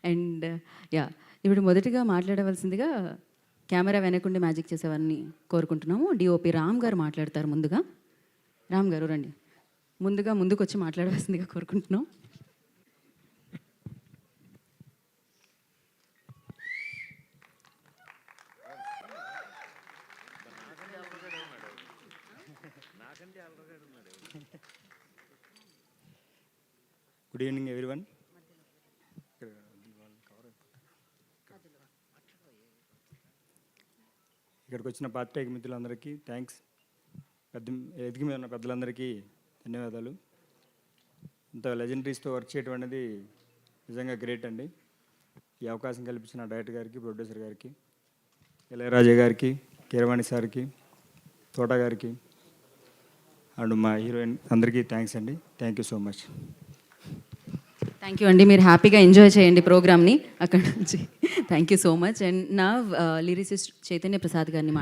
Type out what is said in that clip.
And yeah ఇప్పుడు మొదటిగా మాట్లాడవలసిందిగా కెమెరా వెనకుండి మ్యాజిక్ చేసేవారిని కోరుకుంటున్నాము. డిఓపి రామ్ గారు మాట్లాడతారు ముందుగా. రామ్ గారు రండి, ముందుగా ముందుకు వచ్చి మాట్లాడవలసిందిగా కోరుకుంటున్నాం. Good evening everyone. ఇక్కడికి వచ్చిన పాత్రికేయ మిత్రులందరికీ థ్యాంక్స్. ఎదిగి మీద ఉన్న పెద్దలందరికీ ధన్యవాదాలు. ఇంత లెజెండరీస్తో వర్క్ చేయడం అనేది నిజంగా గ్రేట్ అండి. ఈ అవకాశం కల్పించిన డైరెక్టర్ గారికి, ప్రొడ్యూసర్ గారికి, ఇళయరాజా గారికి, కీరవాణి సార్కి, తోట గారికి అండ్ మా హీరోయిన్ అందరికీ థ్యాంక్స్ అండి. Thank you so much. Thank you అండి. మీరు హ్యాపీగా ఎంజాయ్ చేయండి ప్రోగ్రామ్ని అక్కడ నుంచి. Thank you so much. And నా లిరిసిస్ట్ చైతన్య ప్రసాద్ గారిని